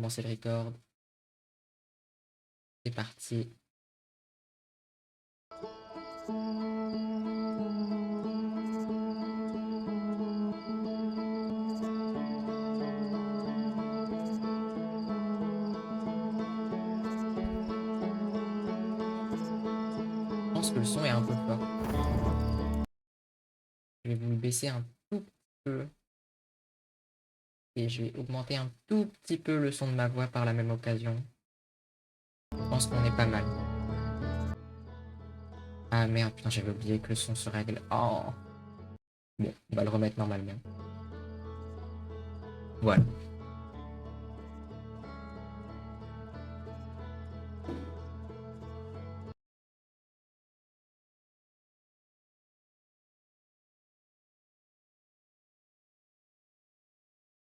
commencer le record. C'est parti. Je pense que le son est un peu fort. Je vais vous le baisser un tout petit peu. Et je vais augmenter un tout petit peu le son de ma voix par la même occasion. Je pense qu'on est pas mal. Ah merde, putain, j'avais oublié que le son se règle. Oh. Bon, on va le remettre normalement. Voilà.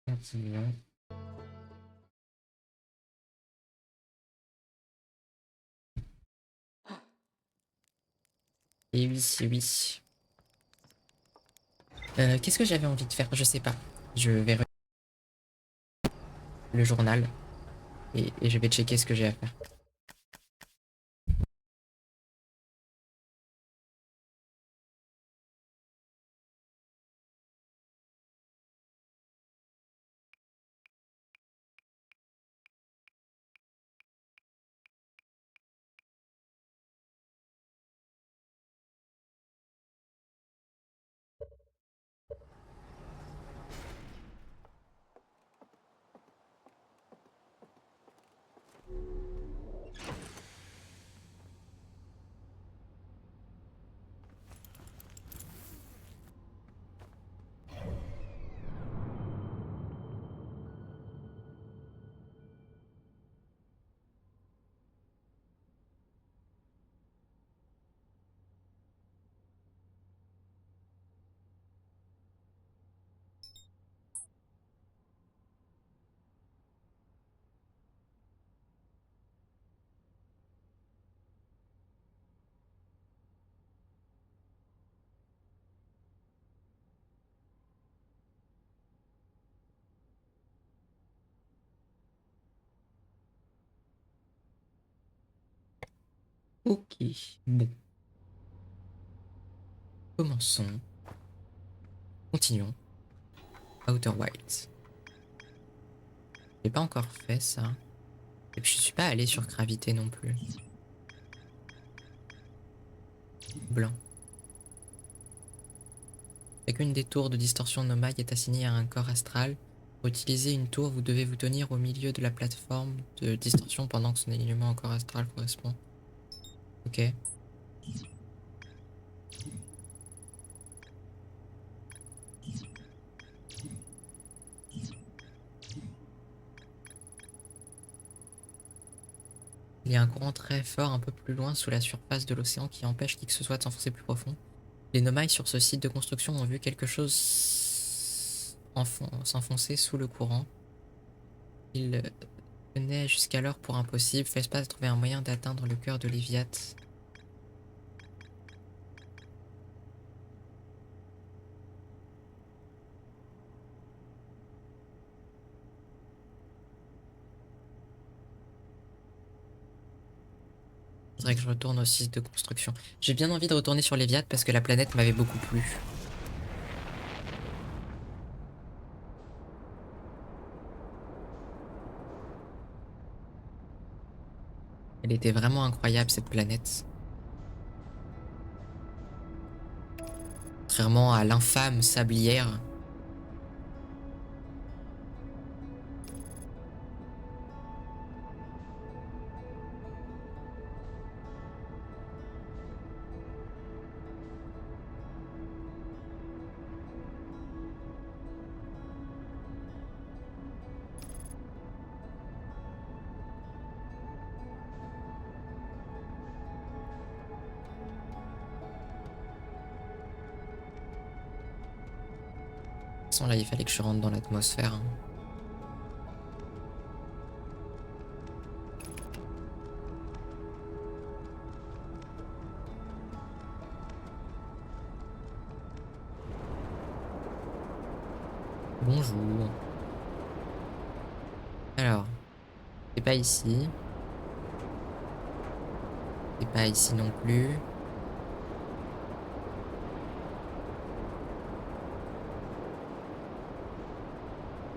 Continuons. Et oui, oui. Qu'est-ce que j'avais envie de faire? Je sais pas. Je vais le journal et je vais checker ce que j'ai à faire. Ok, bon. Commençons. Continuons. Outer Wilds. J'ai pas encore fait ça. Et puis je suis pas allé sur Gravité non plus. Blanc. Chacune des tours de distorsion nomade est assignée à un corps astral. Pour utiliser une tour, vous devez vous tenir au milieu de la plateforme de distorsion pendant que son alignement au corps astral correspond. Ok. Il y a un courant très fort un peu plus loin sous la surface de l'océan qui empêche qui que ce soit de s'enfoncer plus profond. Les nomailles sur ce site de construction ont vu quelque chose s'enfoncer sous le courant. Ils tenaient jusqu'alors pour impossible. Fespas a trouvé un moyen d'atteindre le cœur de Léviat. Faudrait que je retourne au site de construction. J'ai bien envie de retourner sur Léviat parce que la planète m'avait beaucoup plu. Elle était vraiment incroyable cette planète. Contrairement à l'infâme sablière. De toute façon là il fallait que je rentre dans l'atmosphère. Hein. Bonjour. Alors, C'est pas ici. C'est pas ici non plus.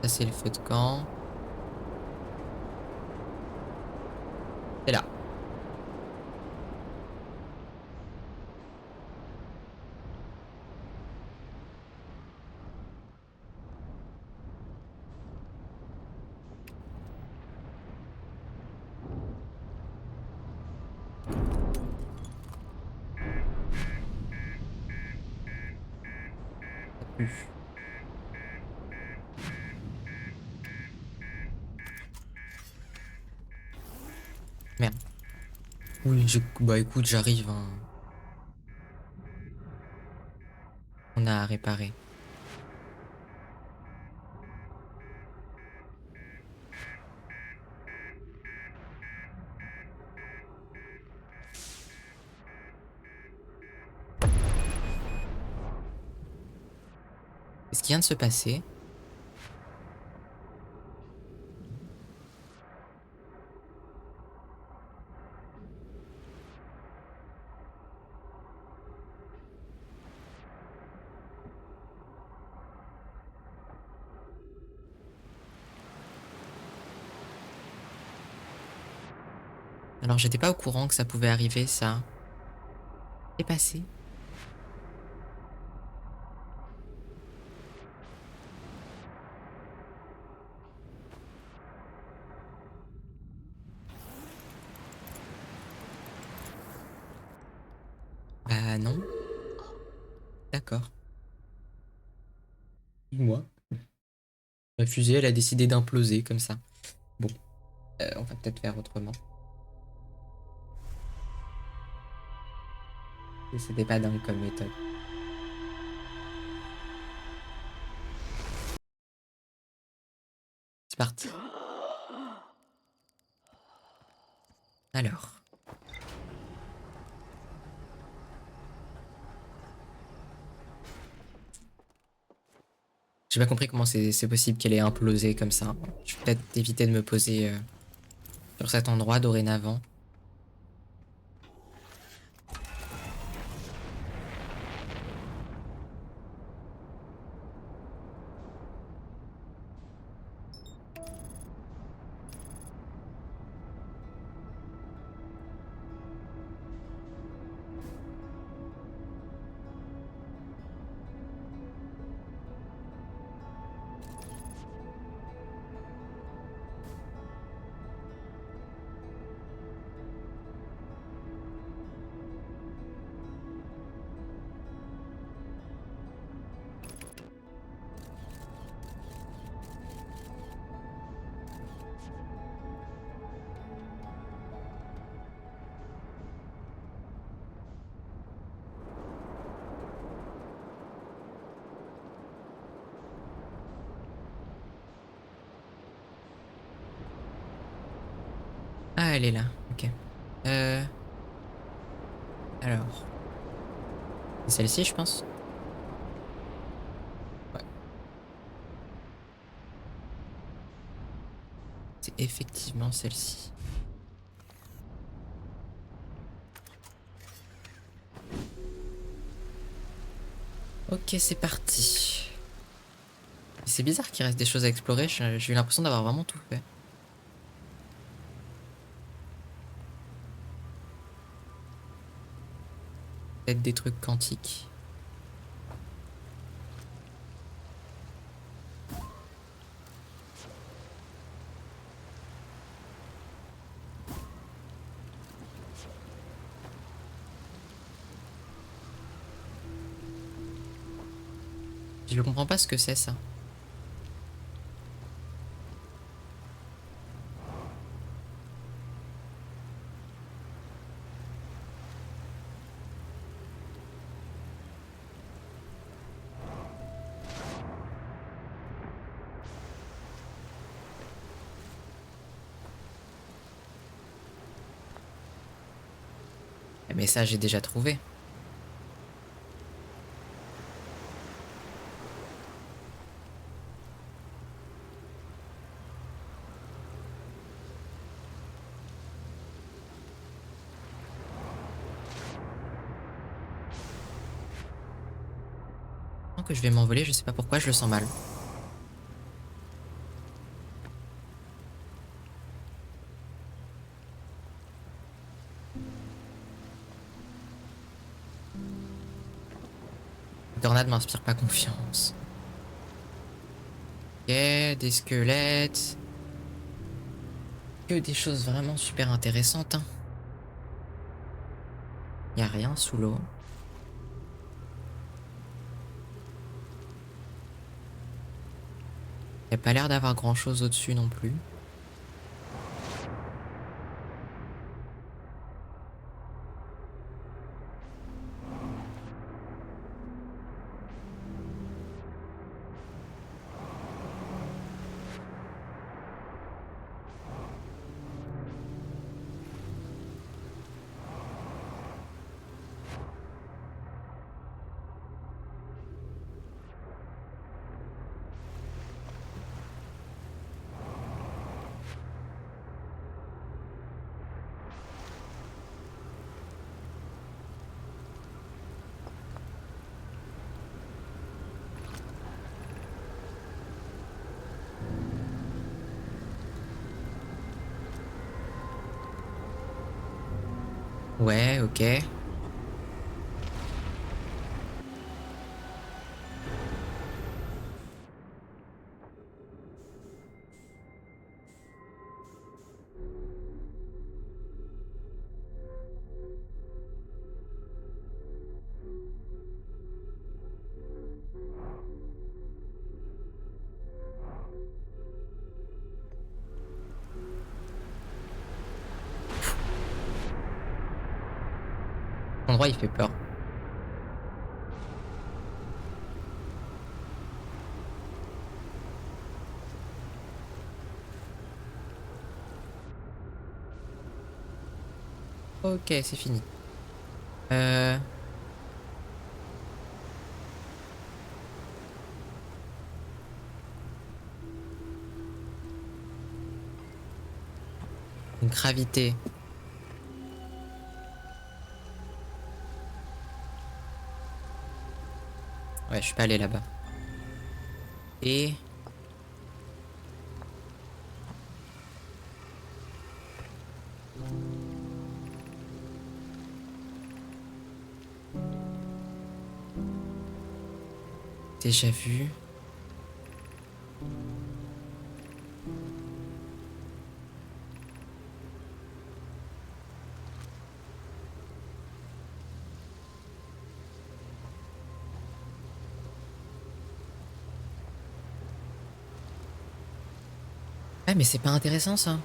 Ça, c'est le feu de camp. C'est là. Ça pue. Merde. Oui, bah écoute, j'arrive, hein. On a à réparer. Qu'est-ce qui vient de se passer? Alors, j'étais pas au courant que ça pouvait arriver, ça. Qu'est passé? Bah non. D'accord. Moi. La fusée, elle a décidé d'imploser comme ça. Bon, on va peut-être faire autrement. C'était pas dingue comme méthode. C'est parti. Alors. J'ai pas compris comment c'est possible qu'elle ait implosé comme ça. Je vais peut-être éviter de me poser sur cet endroit dorénavant. Ah, elle est là. Ok. Euh, alors. C'est celle-ci, je pense. Ouais. C'est effectivement celle-ci. Ok, c'est parti. C'est bizarre qu'il reste des choses à explorer. J'ai eu l'impression d'avoir vraiment tout fait. Peut-être des trucs quantiques. Je ne comprends pas ce que c'est ça. Mais ça, j'ai déjà trouvé. Que je vais m'envoler, je sais pas pourquoi, je le sens mal. La tornade m'inspire pas confiance. Ok, des squelettes. Que des choses vraiment super intéressantes, hein. Y a rien sous l'eau. Y a pas l'air d'avoir grand chose au-dessus non plus. Ouais, ok. L'endroit il fait peur. Ok, c'est fini. Euh... Une gravité. Ouais, je suis pas allé là-bas. Et... Déjà vu. Ouais, mais c'est pas intéressant ça.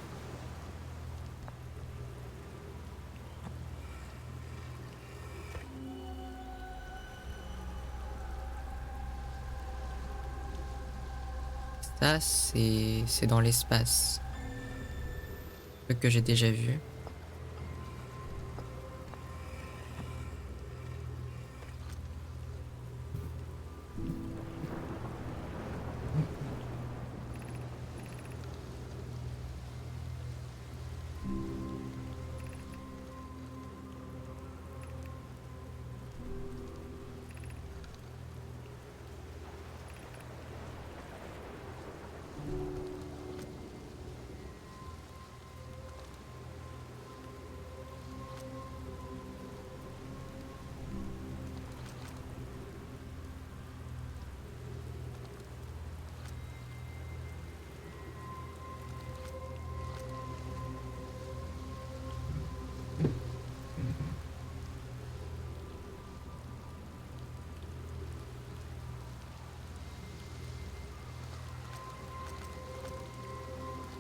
Ça, c'est dans l'espace. Truc que j'ai déjà vu.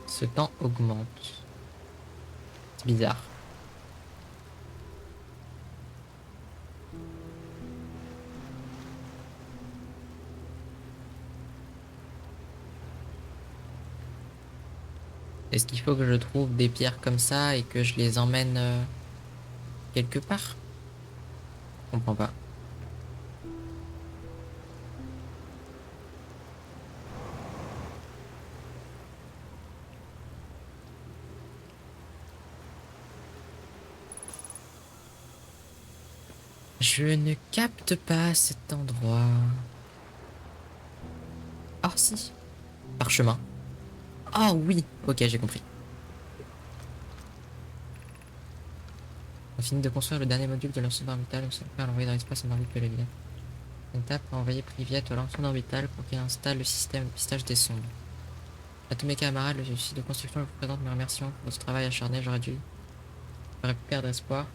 Ce temps augmente. C'est bizarre. Est-ce qu'il faut que je trouve des pierres comme ça et que je les emmène quelque part? Je comprends pas. Je ne capte pas cet endroit. si. Parchemin. Ah oui. Ok, j'ai compris. On finit de construire le dernier module de lanceur orbital. On s'en fait à l'envoyer dans l'espace en orbite Pellévien. Une étape pour envoyer Privet au lanceur orbital pour qu'il installe le système de pistage des sondes. À tous mes camarades, le site de construction vous présente mes remerciements pour votre travail acharné. J'aurais pu perdre espoir.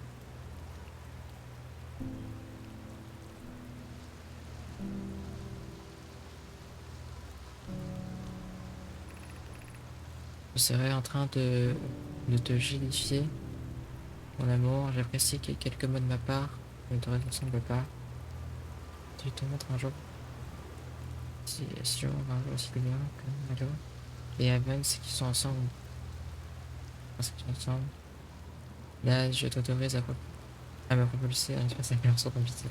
Je serais en train de te gélifier. Mon amour, j'apprécie quelques mots de ma part. Ne te ressemble pas. Tu te montres un jour. Si on va un jour aussi bien que Malo et Evans qui sont ensemble. Parce qu'ils sont ensemble. Là, je t'autorise à me propulser à une espèce avec sans complicité.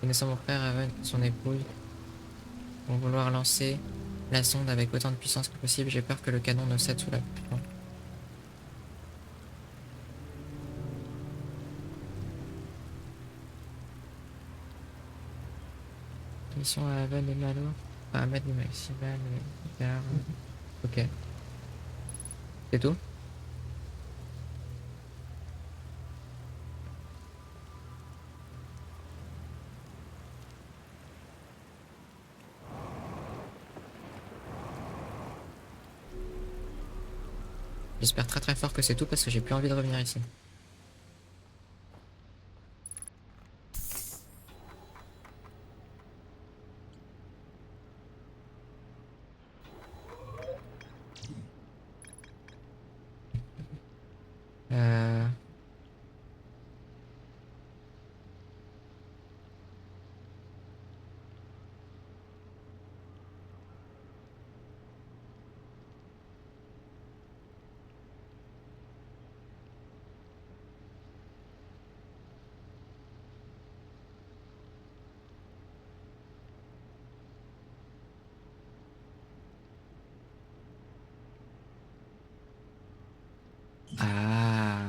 Connaissant mon frère Evan et son épouse, vont vouloir lancer la sonde avec autant de puissance que possible. J'ai peur que le canon ne cède sous la pression. Mission à Evan et Malo. Paramètres du maximal. Ok. C'est tout? J'espère très très fort que c'est tout parce que j'ai plus envie de revenir ici. Euh... Ah,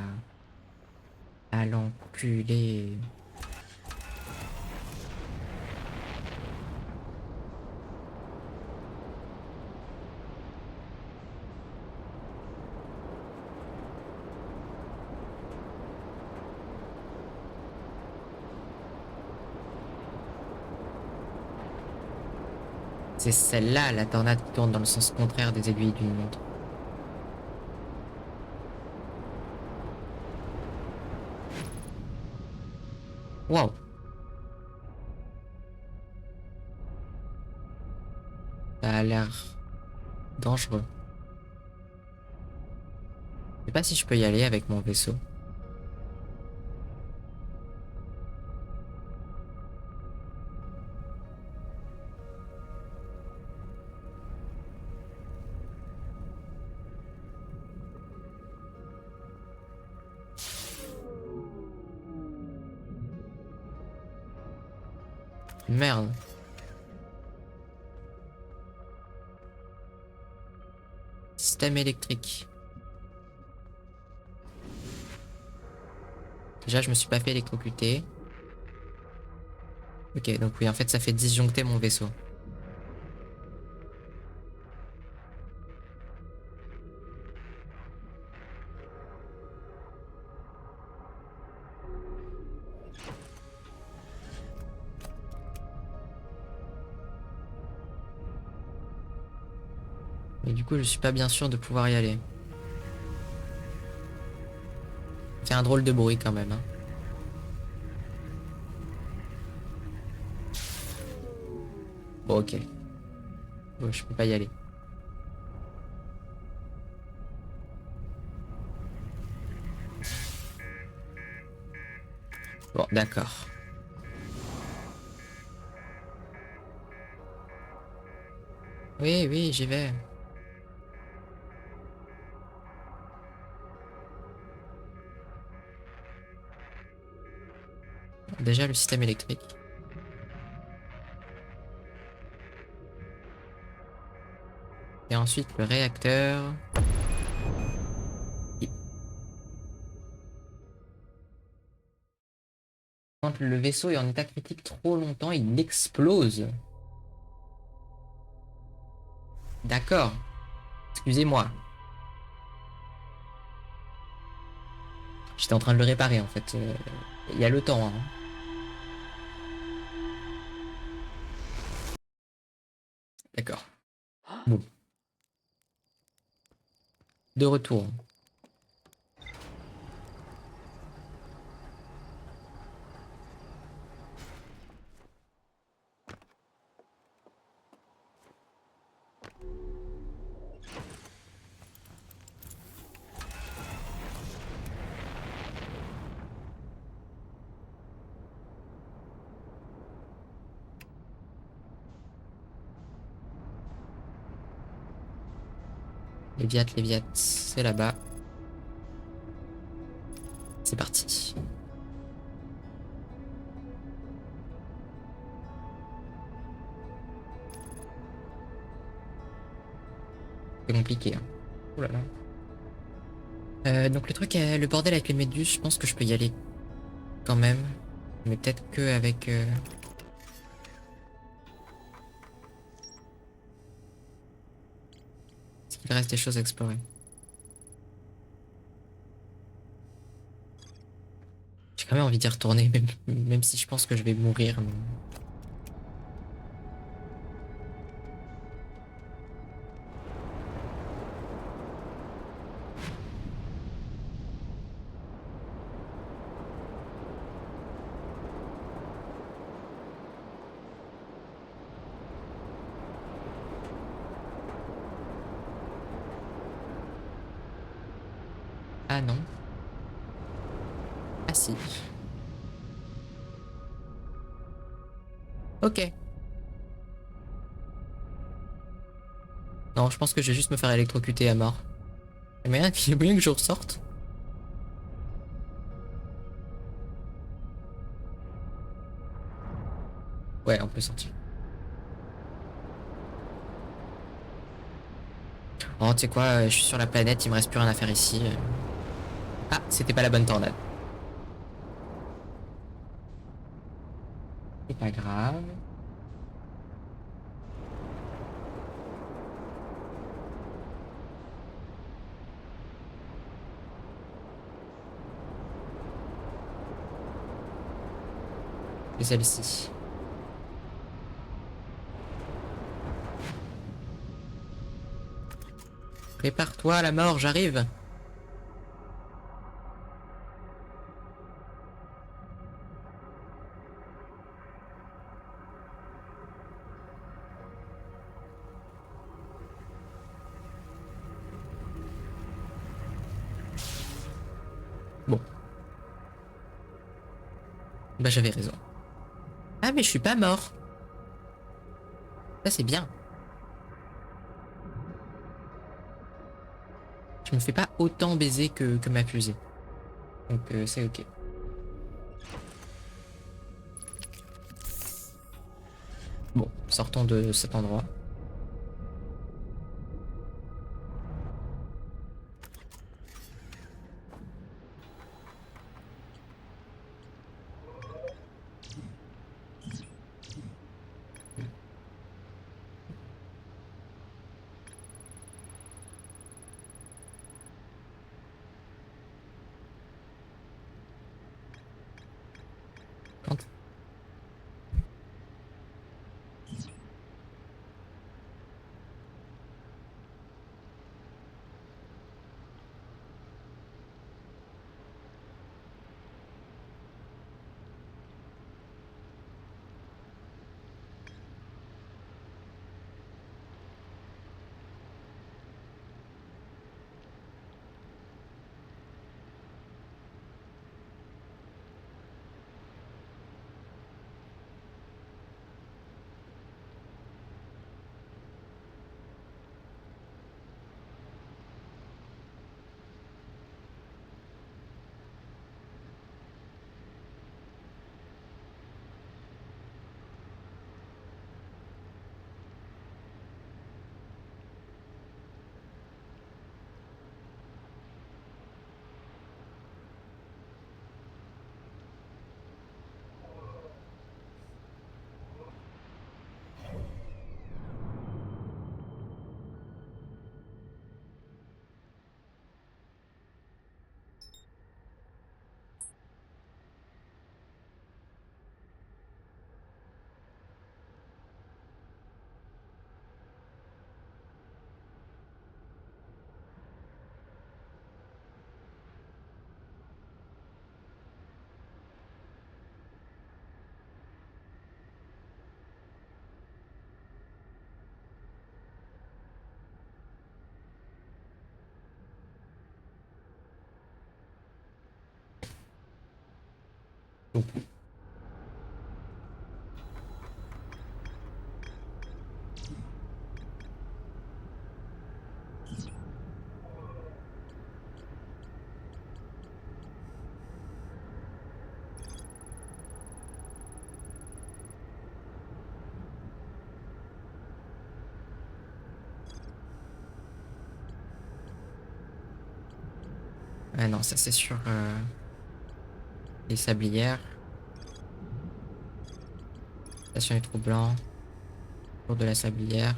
à l'enculé. C'est celle-là, la tornade qui tourne dans le sens contraire des aiguilles d'une montre. Waouh. Ça a l'air dangereux. Je sais pas si je peux y aller avec mon vaisseau. Merde. Système électrique. Déjà, je me suis pas fait électrocuter. Ok, donc oui, en fait, ça fait disjoncter mon vaisseau. Et du coup, je suis pas bien sûr de pouvoir y aller. C'est un drôle de bruit quand même, hein. Bon, ok. Bon, je peux pas y aller. Bon, d'accord. Oui, oui, j'y vais. Déjà, le système électrique. Et ensuite, le réacteur. Et quand le vaisseau est en état critique trop longtemps, il explose. D'accord. Excusez-moi. J'étais en train de le réparer en fait. Il y a le temps, hein. D'accord. Bon. De retour. Les Viat, c'est là-bas. C'est parti. C'est compliqué, hein. Oh là là. Donc le truc, le bordel avec les méduses, je pense que je peux y aller quand même. Mais peut-être que avec... Est-ce qu'il reste des choses à explorer? J'ai quand même envie d'y retourner, même si je pense que je vais mourir. Ah non. Ah si. Ok. Non, je pense que je vais juste me faire électrocuter à mort. Il y a moyen que je ressorte. Ouais, on peut sortir. Oh, tu sais quoi, je suis sur la planète, il me reste plus rien à faire ici. Ah, c'était pas la bonne tornade. C'est pas grave. C'est celle-ci. Prépare-toi à la mort, j'arrive. Bon, bah j'avais raison. Ah, mais je suis pas mort. Ça, c'est bien. Je me fais pas autant baiser que ma fusée. Donc, c'est ok. Bon, sortons de cet endroit. Quand- Ah non, ça c'est sur les sablières. Station du trou blanc. Tour de la sablière.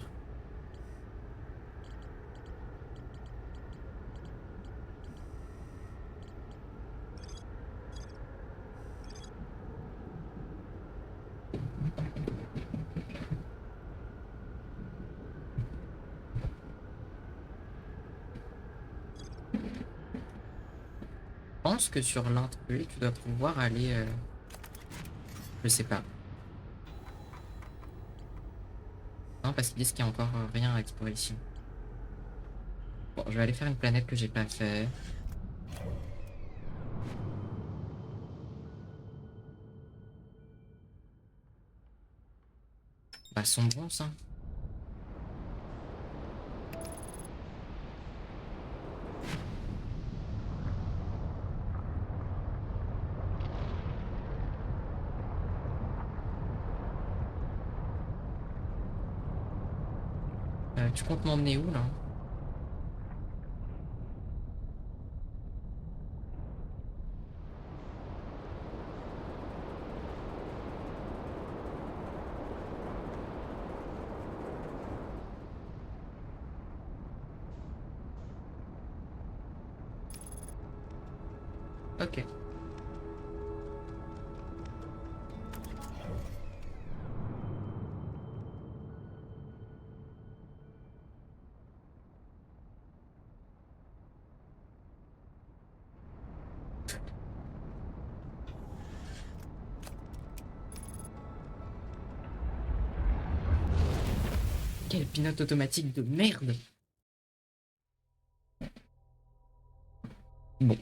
Je pense que sur l'intrus, tu dois pouvoir aller... je sais pas. Non, parce qu'ils disent qu'il y a encore rien à explorer ici. Bon, je vais aller faire une planète que j'ai pas fait. Bah, sombrons, ça. Tu comptes m'emmener où, là? Ok. Quel pilote automatique de merde! Bon.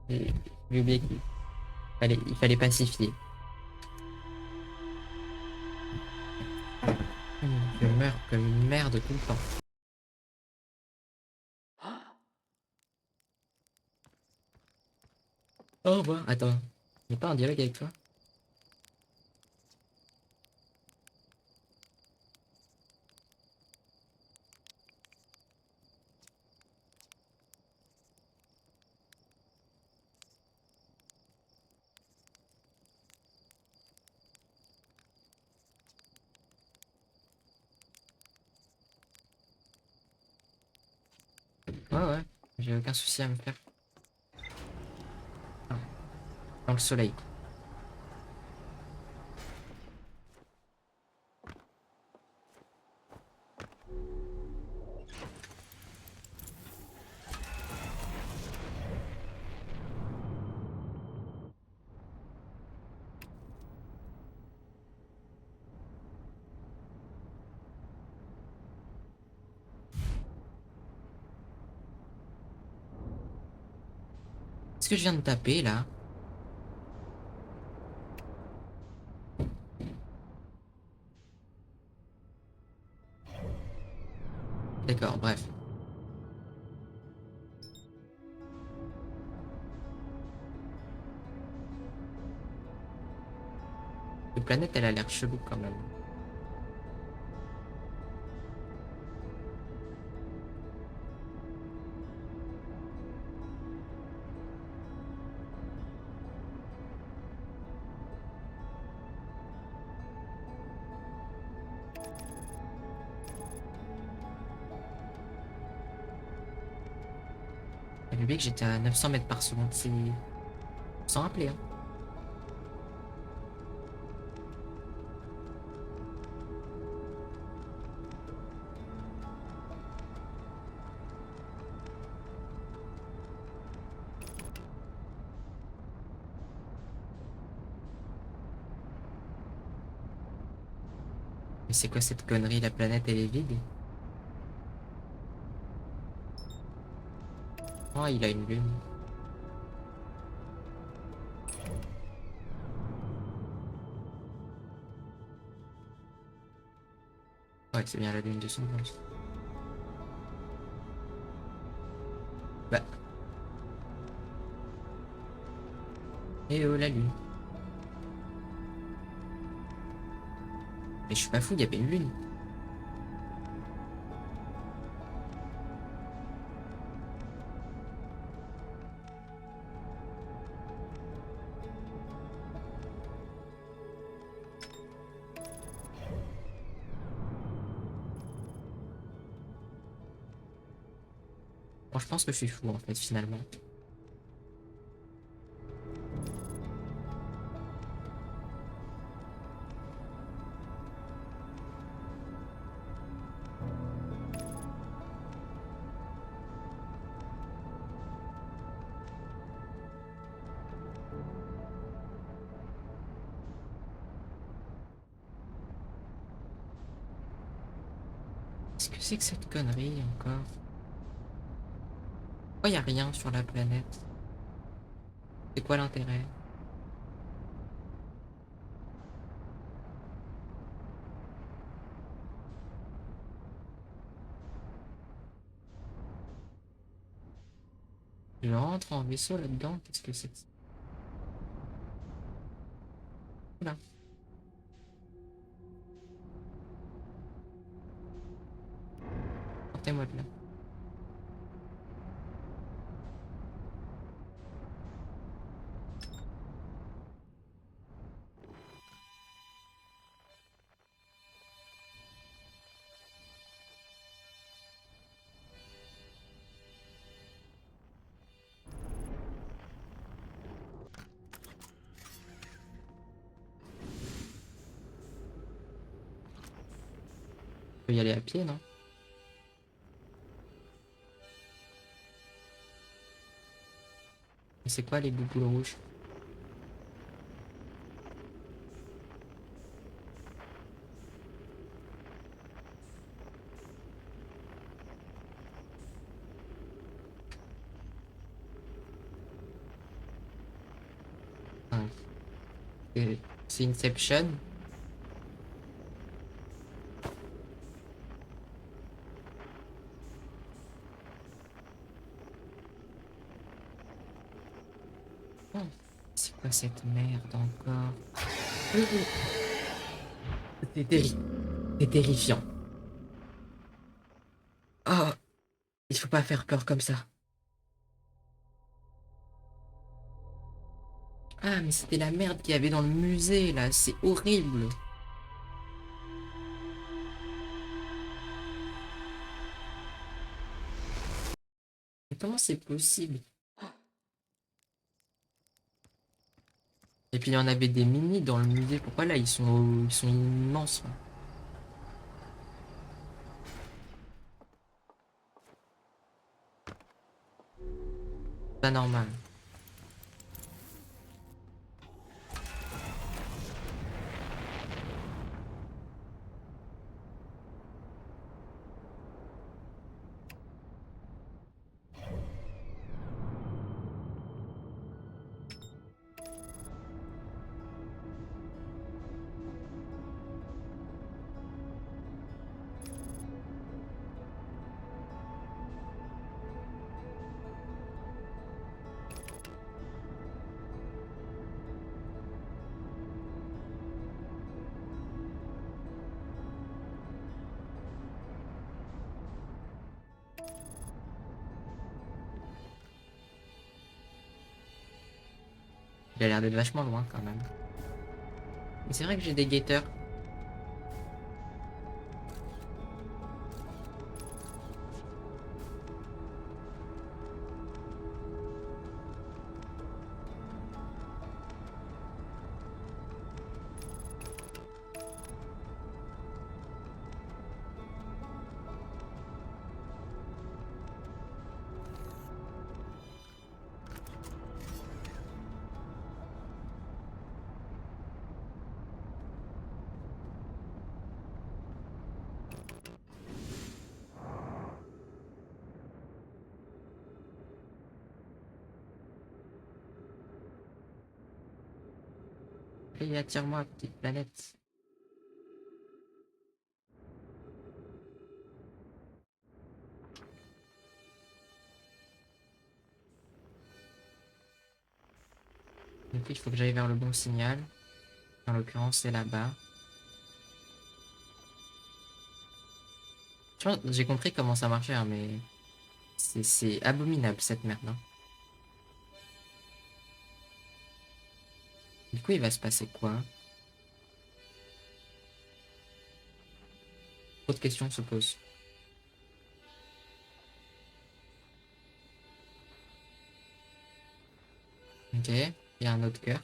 J'ai oublié qu'il il fallait pacifier. Je meurs comme merde tout le temps. Au revoir. Attends. Il n'y a pas un dialogue avec toi? Ouais, ouais. J'ai aucun souci à me faire. Ah, dans le soleil. Qu'est-ce que je viens de taper, là? D'accord, bref. Cette planète, elle a l'air chelou, quand même. J'avais oublié que j'étais à 900 mètres par seconde. C'est... Sans rappeler, hein. Mais c'est quoi cette connerie? La planète, elle est vide? Oh, il a une lune. Ouais, c'est bien la lune de semblance. Bah. Eh oh, la lune. Mais je suis pas fou, il y avait une lune. Bon, je pense que je suis fou, en fait, finalement. Qu'est-ce que c'est que cette connerie, encore? Pourquoi y a rien sur la planète? C'est quoi l'intérêt? Je rentre en vaisseau là-dedans? Qu'est-ce que c'est que ça? Oula. Sortez-moi de là. On peut y aller à pied, non? Mais c'est quoi les bouboules rouges? Ah, c'est Inception? Oh, c'est quoi cette merde encore? C'est terrifiant. Oh, il faut pas faire peur comme ça. Ah, mais c'était la merde qu'il y avait dans le musée, là. C'est horrible. Mais comment c'est possible? Et puis il y en avait des mini dans le musée. Pourquoi là, ils sont immenses, là. Pas normal. Il a l'air d'être vachement loin, quand même. Mais c'est vrai que j'ai des guetteurs. Et attire-moi, petite planète. Donc il faut que j'aille vers le bon signal. En l'occurrence, c'est là-bas. Tu vois, j'ai compris comment ça marchait, hein, mais c'est abominable cette merde, hein. Du coup, il va se passer quoi? Autre question se pose. Ok, il y a un autre cœur.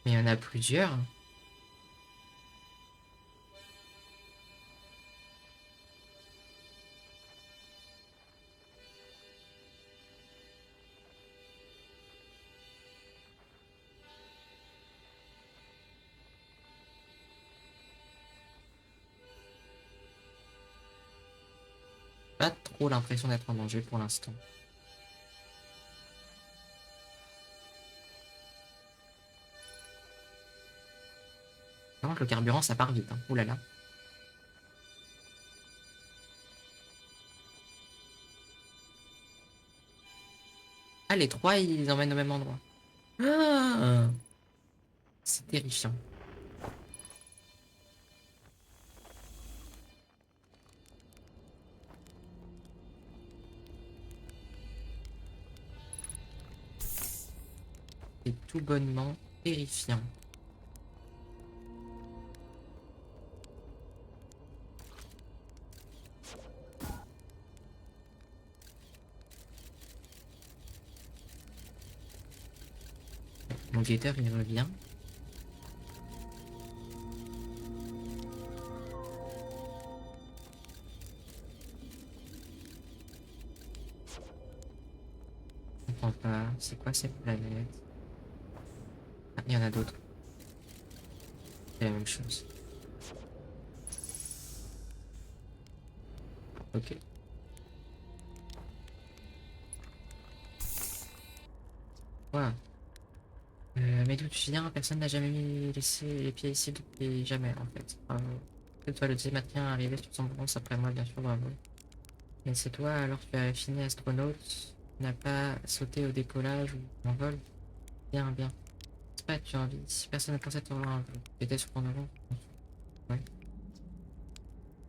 Mais il y en a plusieurs. Pas trop l'impression d'être en danger pour l'instant. Par contre, le carburant, ça part vite, hein. Ouh là là. Ah, les trois, ils emmènent au même endroit. Ah, c'est terrifiant. C'est tout bonnement terrifiant. Mon guetteur, il revient. Je comprends pas. C'est quoi cette planète? Ah, il y en a d'autres. C'est la même chose. Ok. Voilà. Mais d'où tu viens? Personne n'a jamais laissé les pieds ici depuis jamais, en fait. Bravo. C'est toi le deuxième matin arrivé sur son bronze après moi, bien sûr, bravo. Mais c'est toi, alors tu as fini astronaute, tu n'as pas sauté au décollage ou en vol? Bien, bien. C'est pas, tu as envie. Si personne ne pensait te revoir un jour, tu étais sur ton avant. Ouais.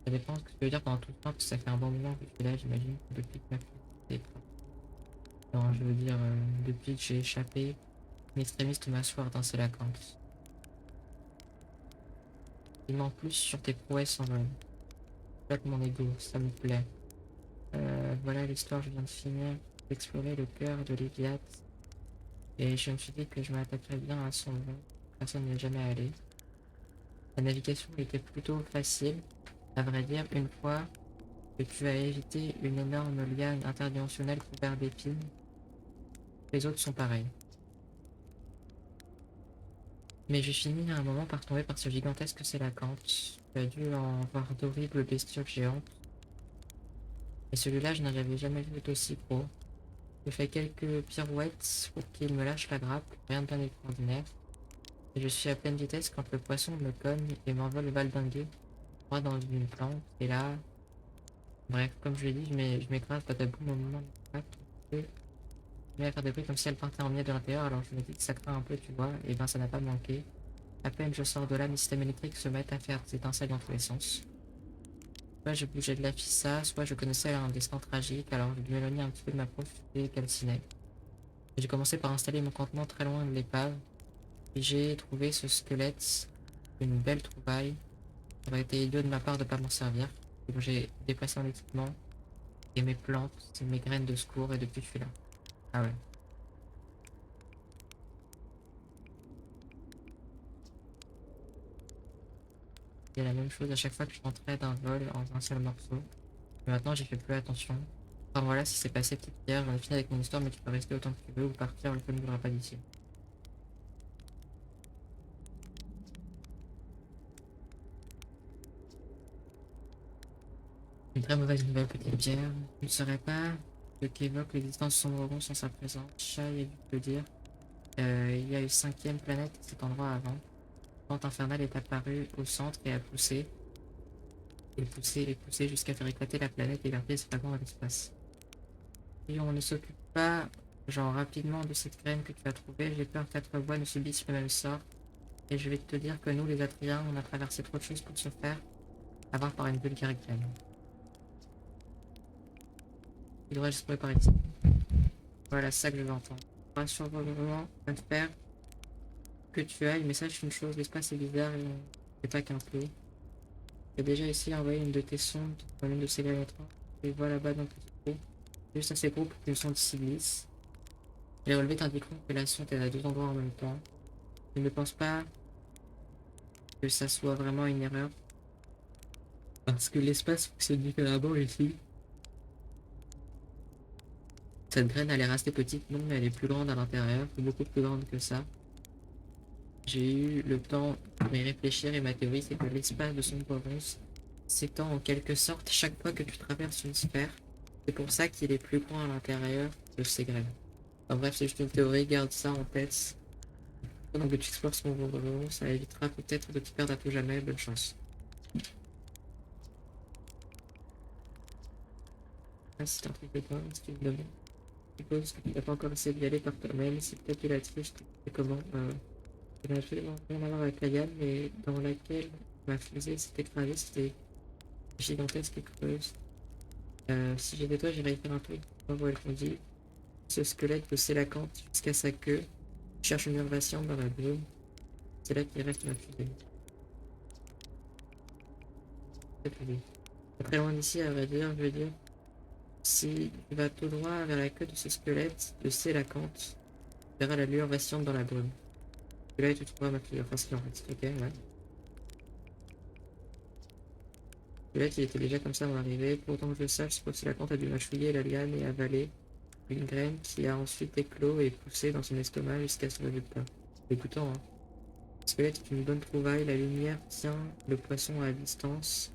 Ça dépend de ce que tu veux dire pendant tout le temps, parce que ça fait un bon moment que tu es là, j'imagine, depuis que ma fille est prête. Non, je veux dire, depuis que j'ai échappé, une extrémiste m'asseoir dans ses lacances. Il m'en plus sur tes prouesses en vol. Flatte mon ego, ça me plaît. Voilà l'histoire, je viens de finir d'explorer le cœur de l'Iliade. Et je me suis dit que je m'attaquerais bien à son nom. Personne n'y est jamais allé. La navigation était plutôt facile. À vrai dire, une fois que tu as évité une énorme liane interdimensionnelle couverte d'épines, les autres sont pareils. Mais j'ai fini à un moment par tomber par ce gigantesque sélacanthe. Tu as dû en voir d'horribles bestioles géantes. Et celui-là, je n'en avais jamais vu d'aussi gros. J'ai fait quelques pirouettes pour qu'il me lâche la grappe, rien de bien extraordinaire. Et je suis à pleine vitesse quand le poisson me cogne et m'envole valdinguer droit dans une plante. Et là, bref, comme je l'ai dit, je m'écrase badaboum au moment de l'impact. Je me mets à faire des bruits comme si elle partait en miettes de l'intérieur, alors je me dis que ça craint un peu, tu vois, et ben ça n'a pas manqué. À peine je sors de là, mes systèmes électriques se mettent à faire des étincelles dans tous les sens. Soit je bougeais de la fissa, soit je connaissais un destin tragique, alors je m'éloignais un petit peu de ma prof et calcinais. J'ai commencé par installer mon campement très loin de l'épave, et j'ai trouvé ce squelette, une belle trouvaille. Ça aurait été idiot de ma part de pas m'en servir. Et donc j'ai déplacé mon équipement et mes plantes, c'est mes graines de secours, et depuis je suis là. Ah ouais. C'est la même chose à chaque fois que je rentrais d'un vol en un seul morceau. Mais maintenant j'y fais plus attention. Enfin voilà, si c'est passé petite pierre, j'en ai fini avec mon histoire, mais tu peux rester autant que tu veux ou partir, le feu ne voudra pas d'ici. Une très mauvaise nouvelle, petite pierre. Tu ne saurais pas qui évoque l'existence sombreront sans sa présence. Shai a dû te le dire. Il y a une cinquième planète à cet endroit avant. Pente infernale est apparue au centre et a poussé, et poussé jusqu'à faire éclater la planète et vertir ses fragments dans l'espace. Si on ne s'occupe pas, genre rapidement, de cette graine que tu as trouvée, j'ai peur qu'être voix ne subisse le même sort. Et je vais te dire que nous, les Atriens, on a traversé trop de choses pour se faire avoir par une vulgaire graine. Il devrait se préparer ici. Voilà, ça que je veux entendre. Rassure-moi, faire que tu ailles, mais sache une chose, l'espace est bizarre et c'est pas qu'un flou. J'ai déjà essayé d'envoyer une de tes sondes dans l'une de ces galettes. Et voilà là-bas dans le petit trou. Juste assez gros pour qu'une sonde s'y glisse. Les relevés t'indiqueront que la sonde est à deux endroits en même temps. Je ne pense pas que ça soit vraiment une erreur. Parce que l'espace fonctionne différemment ici. Cette graine a l'air assez petite, non, mais elle est plus grande à l'intérieur, beaucoup plus grande que ça. J'ai eu le temps de y réfléchir et ma théorie c'est que l'espace de son Provence s'étend en quelque sorte chaque fois que tu traverses une sphère. C'est pour ça qu'il est plus grand à l'intérieur de ces graines. Enfin bref, c'est juste une théorie, garde ça en tête. Pendant que tu explores son Provence, ça évitera peut-être de te perdre à tout jamais, bonne chance. Ah, c'est un truc de toi, si tu me demandes. Je suppose que tu n'as pas encore essayé d'y aller par toi-même, c'est peut-être là-dessus, je te dis comment. Ça n'a absolument rien à voir avec la gamme, mais dans laquelle ma fusée s'est écrasée, c'était gigantesque et creuse. Si j'étais toi, j'irais y faire un truc. Voir où elle conduit. Ce squelette de Sélacanthe jusqu'à sa queue cherche une innovation dans la brume. C'est là qu'il reste ma fusée. Pas très loin d'ici, à vrai dire, je veux dire. Si tu vas tout droit vers la queue de ce squelette de Sélacanthe, tu verras la lueur vacillante dans la brume. Et là, tu trouveras ma fusée. Enfin, ce qui en reste. Ok, ouais. Squelette, il était déjà comme ça à mon arrivée. Pour autant que je le sache, c'est que Sélacanthe a dû mâchouiller la liane et avaler une graine qui a ensuite éclos et poussé dans son estomac jusqu'à son résultat. Dégoûtant, hein. Le squelette est une bonne trouvaille, la lumière tient le poisson à distance.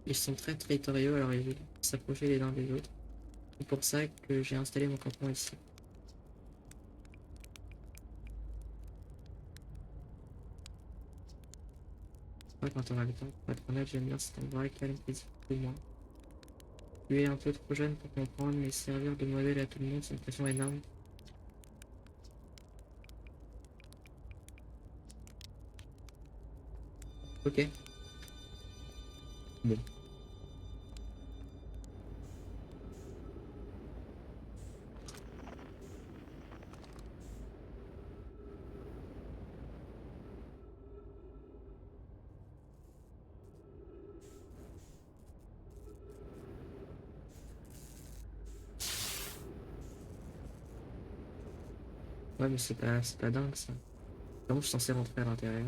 Ils sont très territoriaux, alors ils veulent s'approcher les uns des autres. C'est pour ça que j'ai installé mon campement ici. Moi, quand on a le temps, pour être honnête, j'aime bien cet endroit calme, paisible pour moi. Tu es un peu trop jeune pour comprendre, mais servir de modèle à tout le monde, c'est une pression énorme. Ok. Bon. Ouais, mais c'est pas dingue ça. Comment je suis censé rentrer à l'intérieur?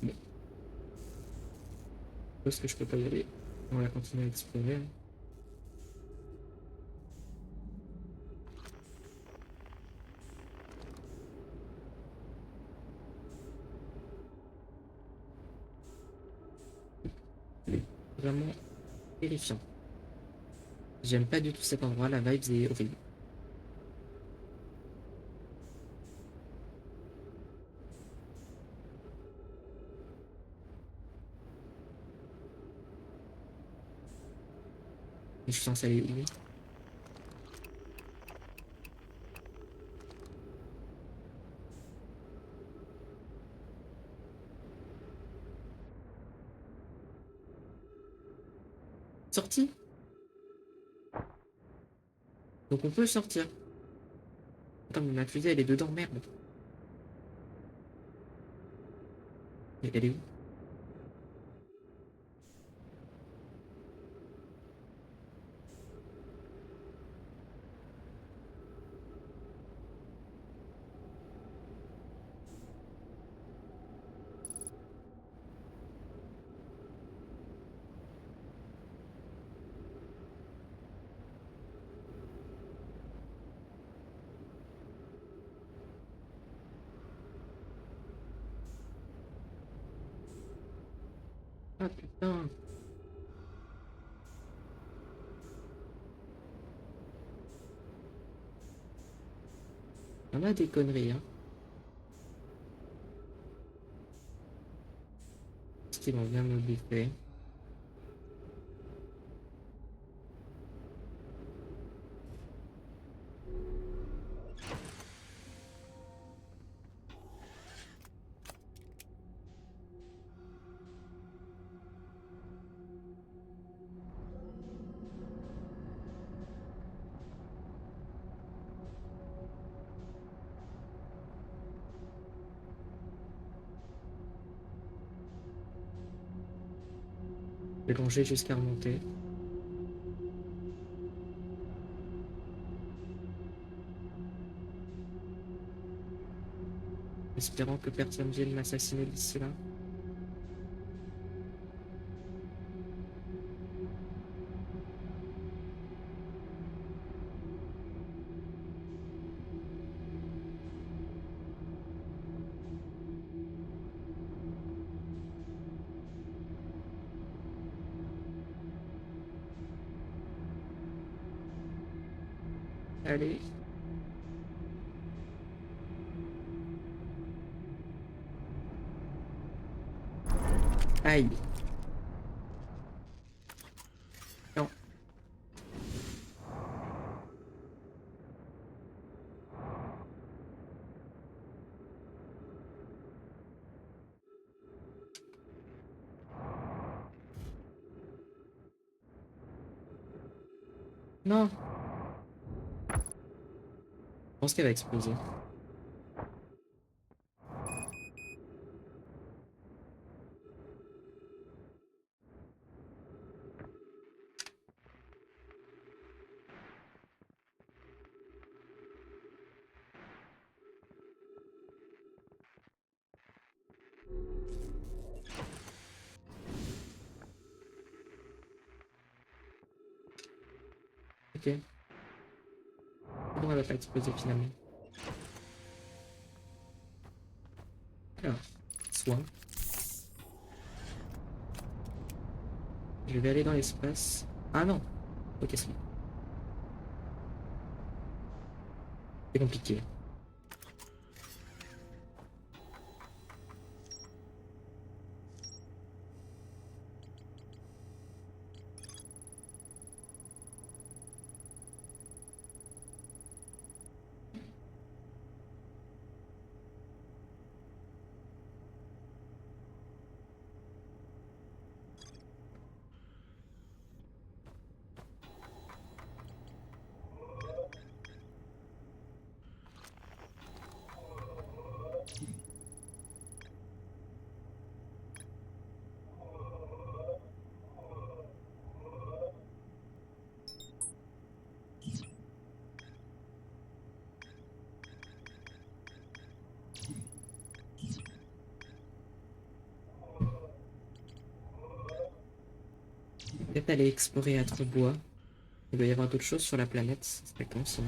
Bon. Est-ce que je peux pas y aller? On va continuer à explorer, hein. Vraiment terrifiant. J'aime pas du tout cet endroit, la vibe est horrible. Je suis censé aller où? Sortie? Donc on peut sortir. Attends, mais ma fusée elle est dedans, merde. Mais elle est où? Ah putain. On a des conneries, hein. Parce qu'ils vont bien me bouffer. Je vais longer jusqu'à remonter. Espérant que personne vienne m'assassiner d'ici là. Allez. Aïe. Non. Non. Je pense qu'elle va exploser. Ok. Bon, elle va pas exploser finalement. Alors, soin. Je vais aller dans l'espace. Ah non. Ok, c'est bon. C'est compliqué. Peut-être aller explorer Atrebois. Il doit y avoir d'autres choses sur la planète. Ça serait con sinon.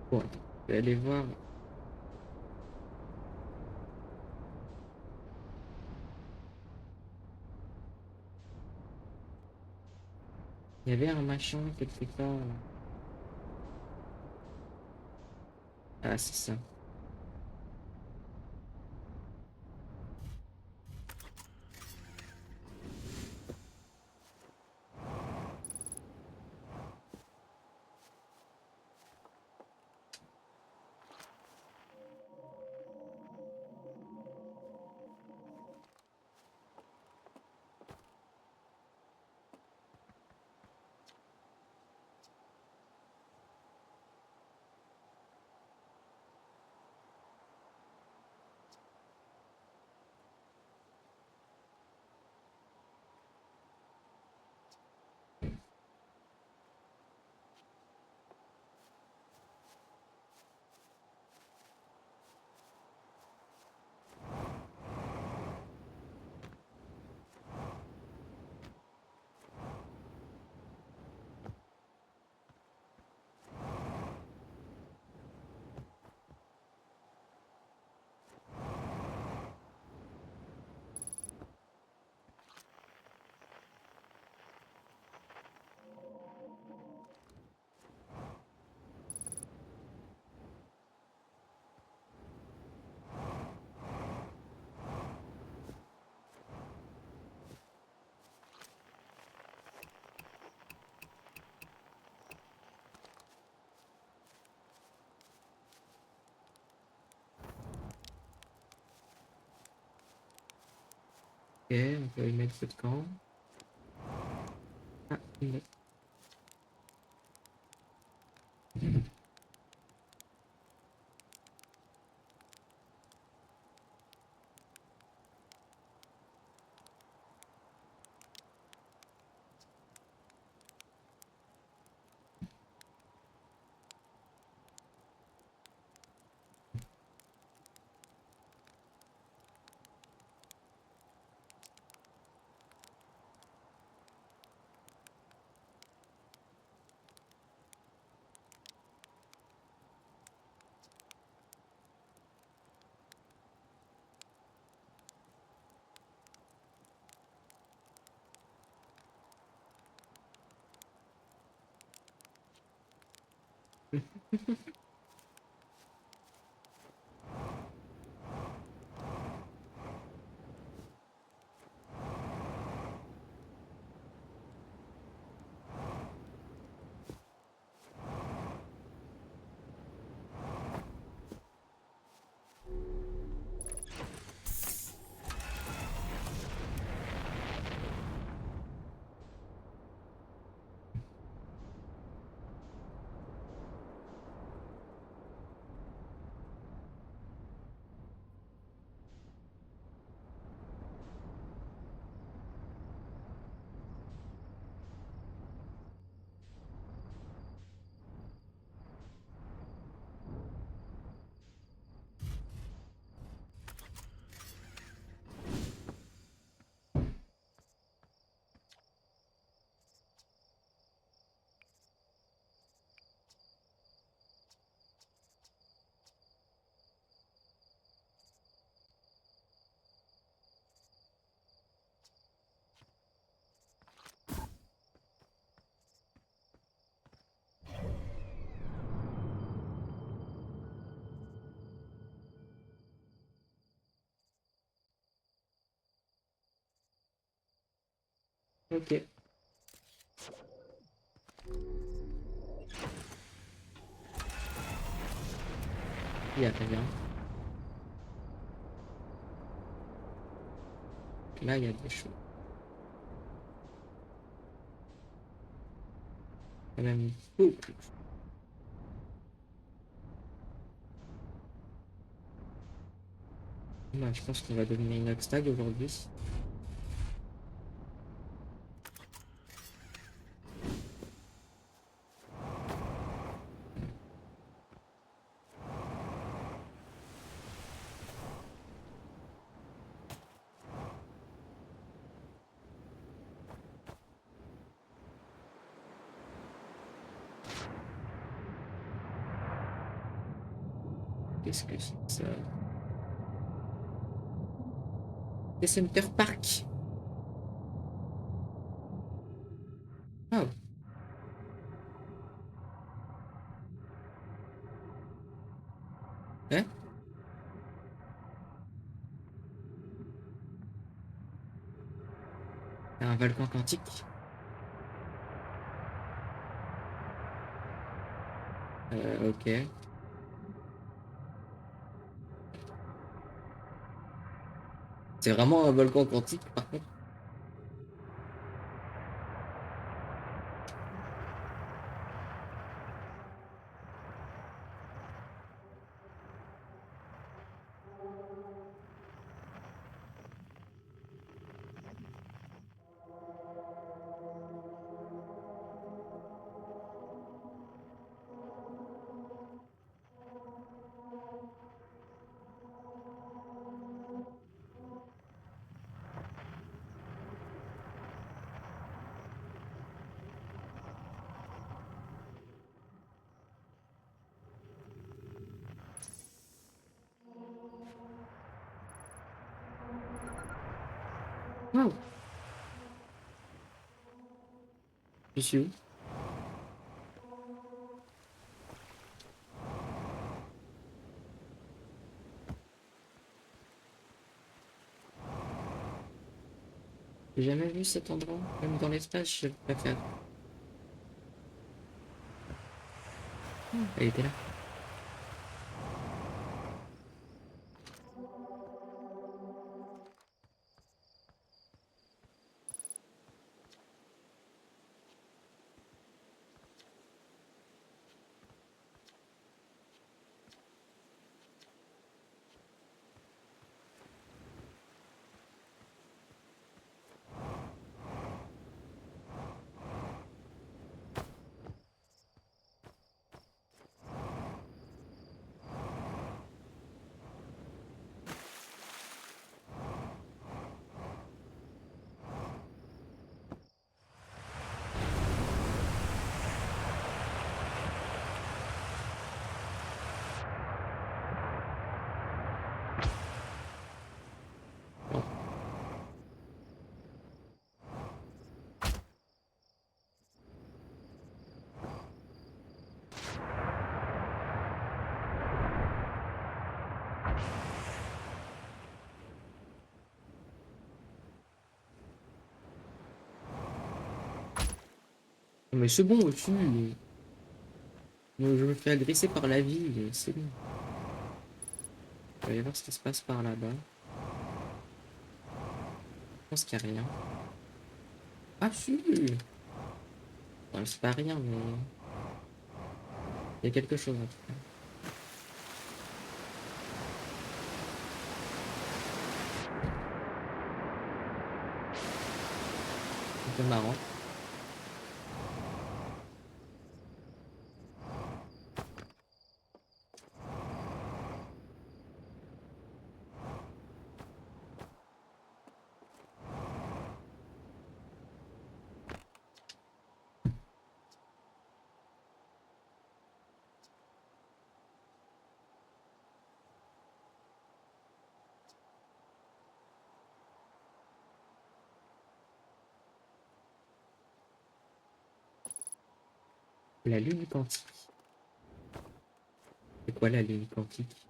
Bon, attends. Je vais aller voir. Il y avait un machin quelque part. Ah, c'est ça. Ok, on peut y mettre feu de camp. Ah, non. Ok, il y a rien. Là, il y a des choses. Quand même beaucoup. Bah, je pense qu'on va devenir une stag aujourd'hui. Qu'est-ce que c'est ça? Des Center Park. Oh, hein? Un volcan quantique. Ok. C'est vraiment un volcan quantique, par contre. Oh, je suis où? J'ai jamais vu cet endroit. Même dans l'espace, je préfère. Elle était là. Mais c'est bon au-dessus. Je me fais agresser par la vie, c'est bon. Je vais aller voir ce qui se passe par là-bas. Je pense qu'il n'y a rien. Ah si! Bon, c'est pas rien, mais il y a quelque chose en tout cas. Un peu marrant. La lune quantique. C'est quoi la lune quantique?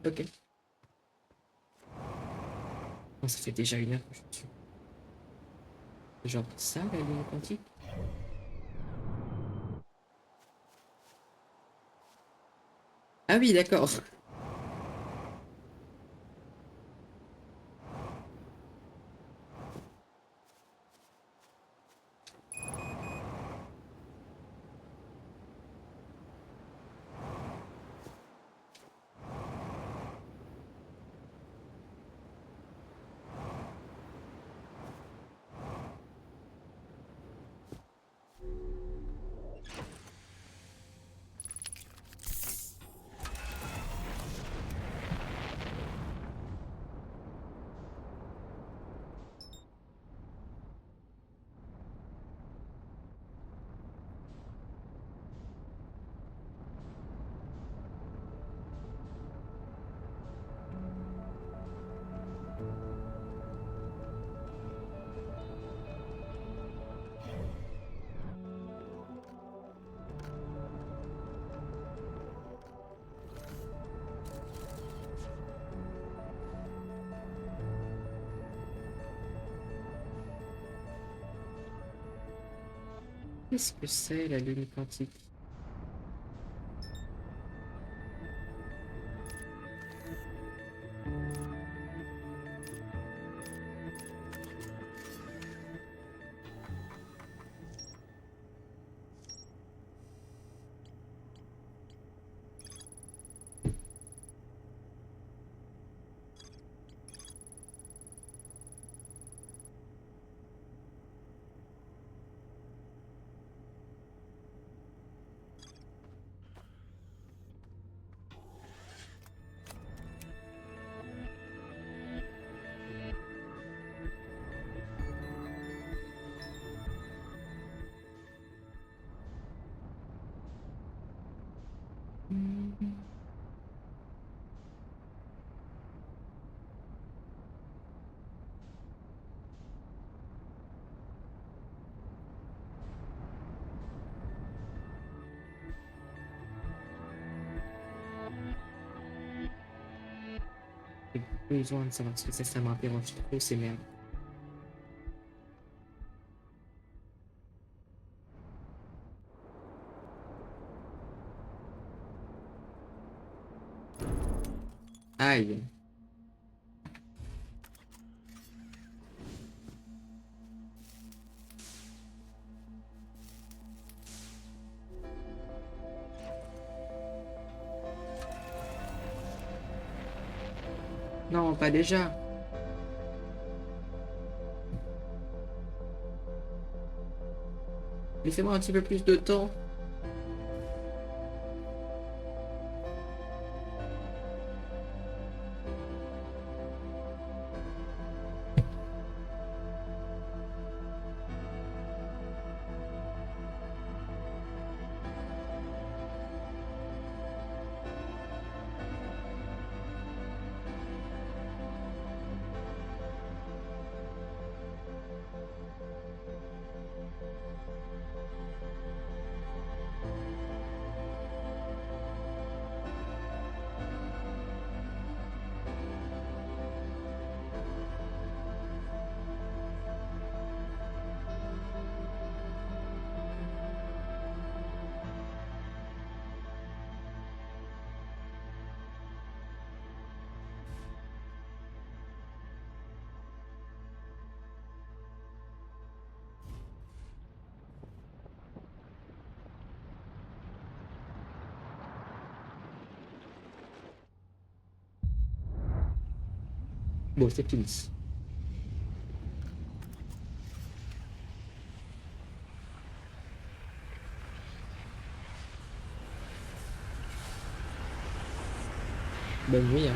Ok. Bon, ça fait déjà 1 heure que je suis dessus. C'est genre ça, la lune quantique? Ah oui, d'accord. Qu'est-ce que c'est la lune quantique? J'ai besoin de savoir ce que c'est, ça m'interroge trop, ces merdes. Aïe. Non, pas déjà. Laissez-moi un petit peu plus de temps. Bon, c'est fini. Bonne nuit, hein.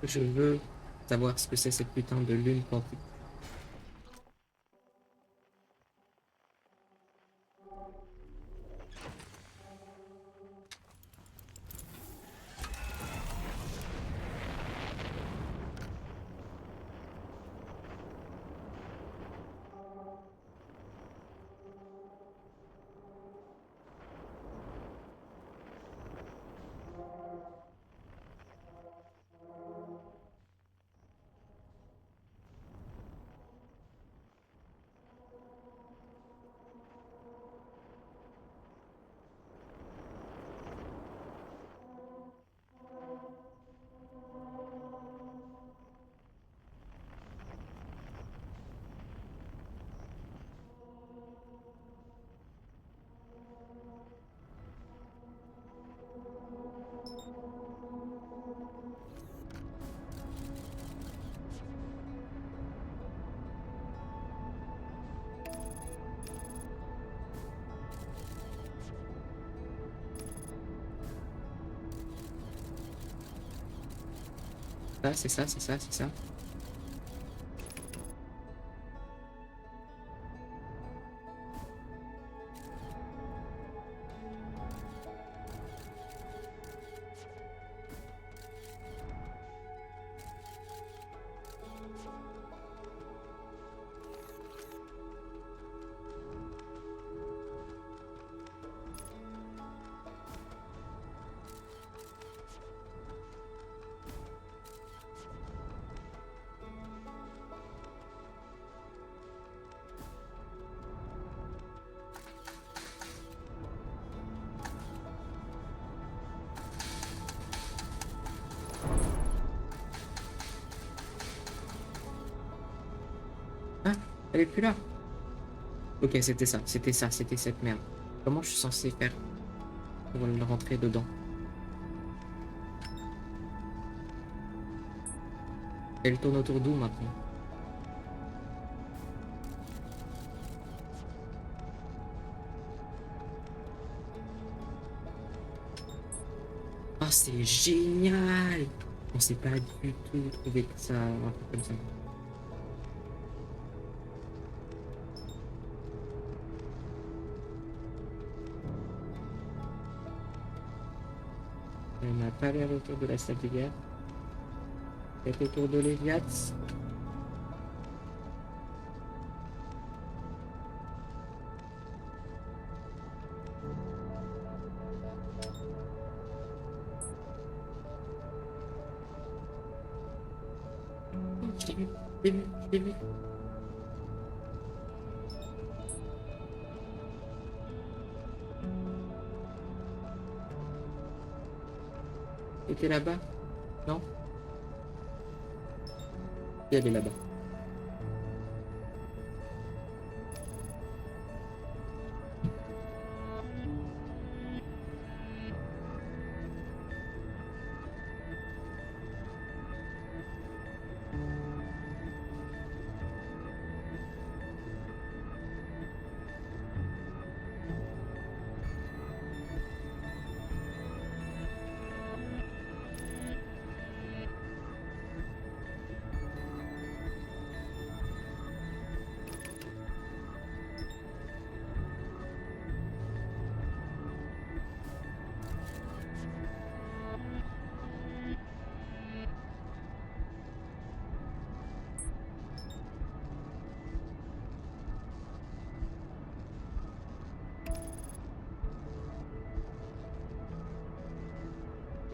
Je veux savoir ce que c'est cette putain de lune quantique. Ça, c'est ça, c'est ça, c'est ça. Ah, elle est plus là. Ok, c'était ça, c'était cette merde. Comment je suis censé faire pour le rentrer dedans? Elle tourne autour d'où maintenant? Ah, c'est génial! On s'est pas du tout trouvé ça, un truc comme ça. Elle n'a pas l'air autour de la salle de guerre. Elle est autour de l'Eliat. Je l'ai vu, je l'ai vu, je l'ai vu. C'était là-bas? Non? Et elle est là-bas.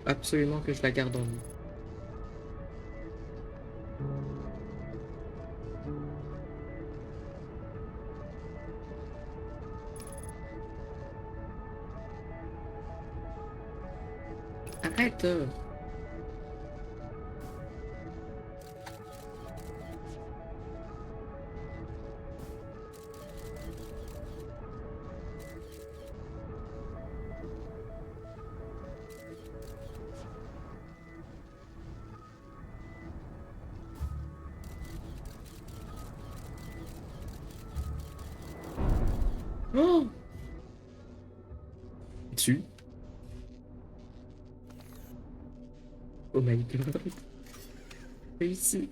Absolument que je la garde en vie. Arrête! Oh! Dessus. Oh my god. Réussi.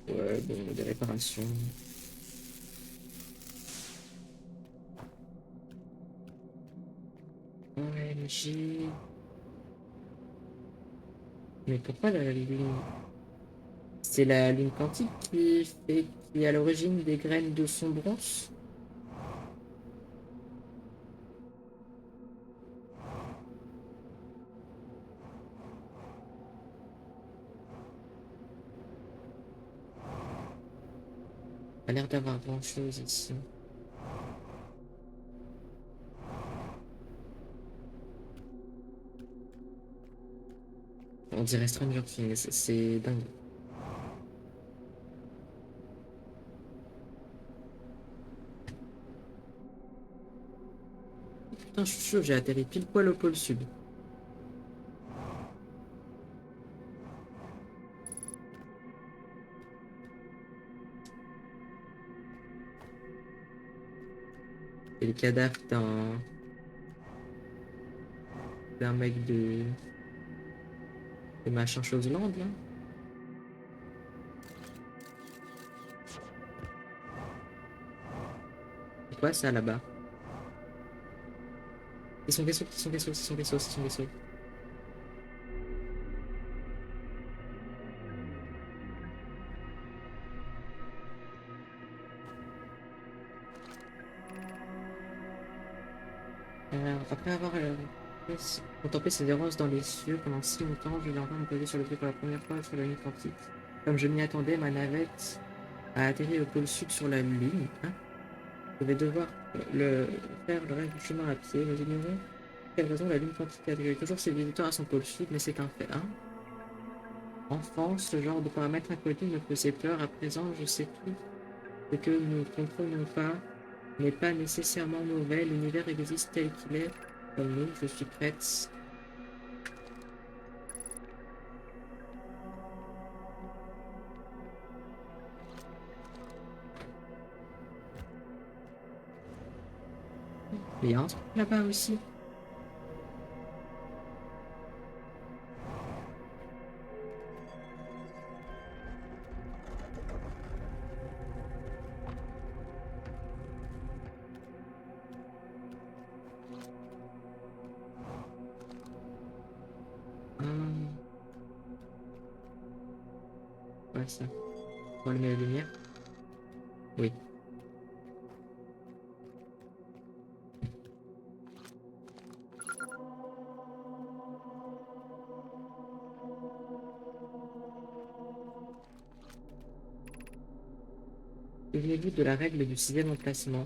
Ouais, bon, des réparations. OMG. Mais pourquoi la ligne... C'est la ligne quantique qui est à l'origine des graines de son bronze? Pas l'air d'avoir grand chose ici. On dirait Stranger Things, c'est dingue. Putain, je suis chaud, j'ai atterri pile poil au pôle sud. Et le cadavre d'un mec de machin chose land là. C'est quoi ça là-bas? C'est son vaisseau, c'est son vaisseau, c'est son vaisseau, c'est son vaisseau. Après avoir contemplé ses errances dans les cieux pendant si longtemps, je l'ai enfin me poser sur le pied pour la première fois sur la ligne quantique. Comme je m'y attendais, ma navette a atterri au pôle sud sur la Lune. Hein. Je vais devoir faire le reste du chemin à pied. Nous ignorons pour quelle raison la Lune quantique accueille toujours ses visiteurs à son pôle sud, mais c'est un fait. Hein. Enfant, ce genre de paramètres inconnus me faisait peur. À présent, je sais tout. Ce que nous ne comprenons pas n'est pas nécessairement mauvais. L'univers existe tel qu'il est. Comme nous, je suis prête. Mais il y a un truc là-bas aussi. Hum, ouais, ça. On allumer la lumière. Oui. Souvenez-vous de la règle du sixième emplacement.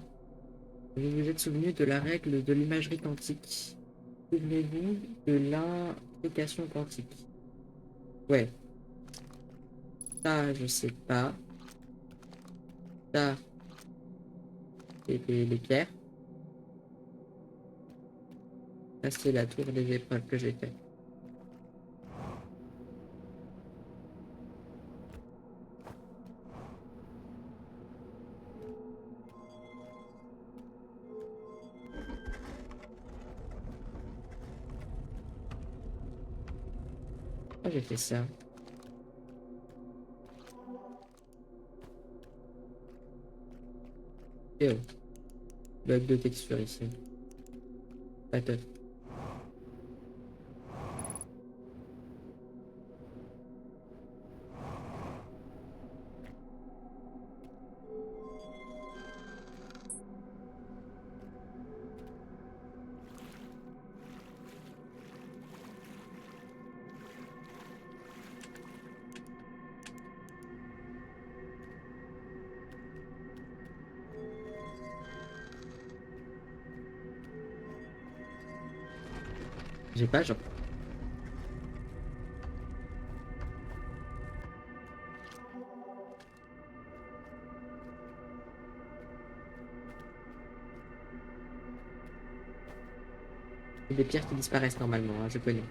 Vous vous êtes souvenu de la règle de l'imagerie quantique. Souvenez-vous de l'intrication quantique. Ouais, ça, je sais pas. Ça, c'est les pierres. Ça, c'est la tour des épreuves que j'ai fait. Pourquoi j'ai fait ça? Eh oh, bug de texture ici. Pas top. J'ai pas, genre, des pierres qui disparaissent normalement, hein, je connais.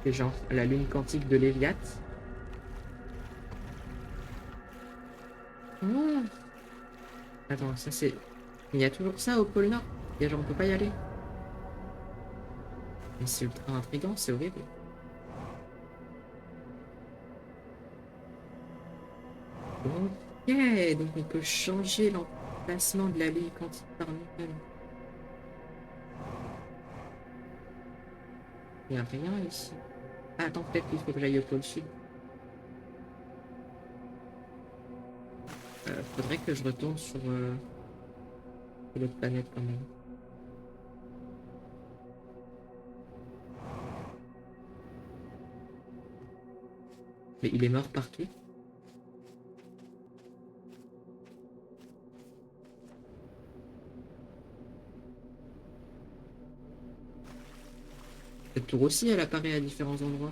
C'est genre la lune quantique de Léviat. Oh, attends, ça c'est... Il y a toujours ça au pôle Nord. Il y a genre, on peut pas y aller. Mais c'est ultra intriguant, c'est horrible. Ok, donc on peut changer l'emplacement de la lune quantique par nous-mêmes. Il n'y a rien ici. Ah, attends, peut-être qu'il faut que j'aille au pôle sud. Faudrait que je retourne sur l'autre planète quand même. Mais il est mort partout. Cette tour aussi, elle apparaît à différents endroits.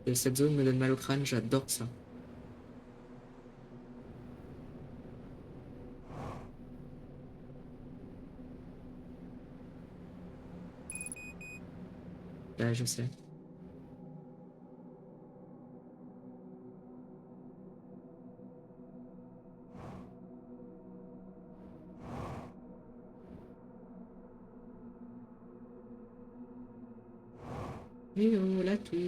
Et cette zone me donne mal au crâne, j'adore ça. Là, je sais. Et oh, la tour.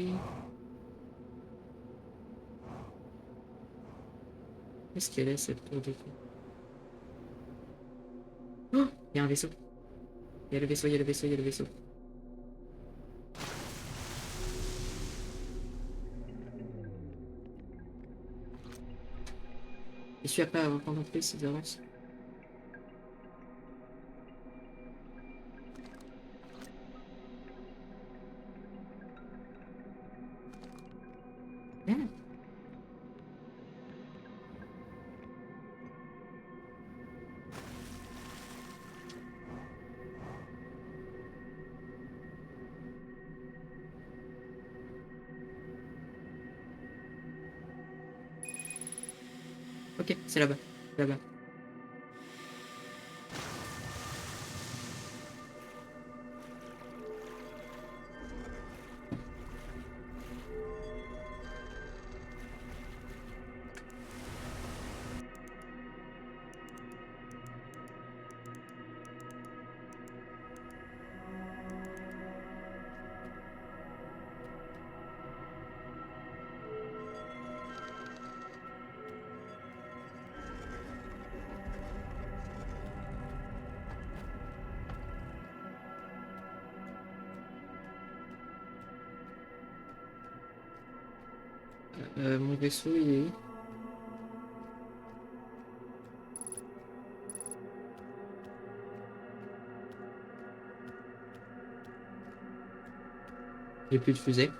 Qu'est-ce qu'elle est, cette tour de fou? Oh, il y a un vaisseau. Il y a le vaisseau, il y a le vaisseau, il y a le vaisseau. Je suis après avoir contemplé ces avances. Ah, ok, c'est là-bas. Là-bas. Mon vaisseau, il est où? J'ai plus de fusée.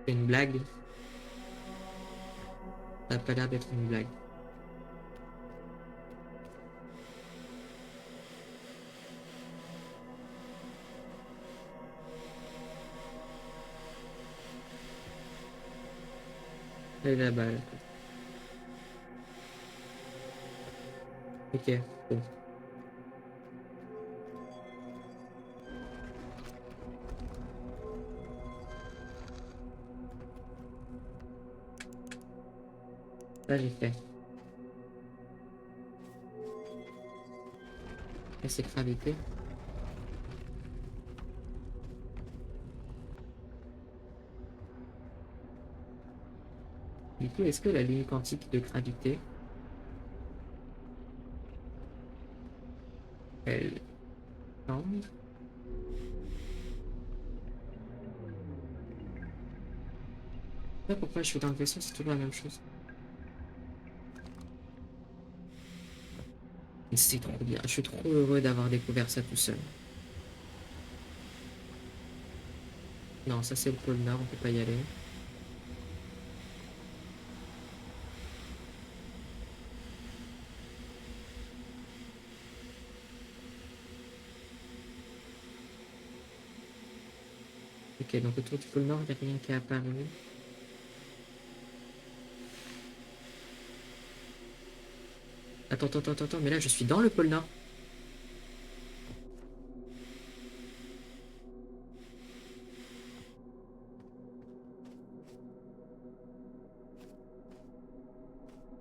C'est une blague. Ça a pas l'air d'être une blague. Elle est là-bas, là. Ok, bon. Ça, j'ai fait. Et c'est gravité. Du coup, est-ce que la ligne quantique de gravité, elle change? Je sais pas pourquoi je suis dans le vaisseau, c'est toujours la même chose. C'est trop bien. Je suis trop heureux d'avoir découvert ça tout seul. Non, ça c'est le pôle Nord, on peut pas y aller. Ok, donc autour du pôle Nord, il n'y a rien qui est apparu. Attends, mais là je suis dans le pôle Nord.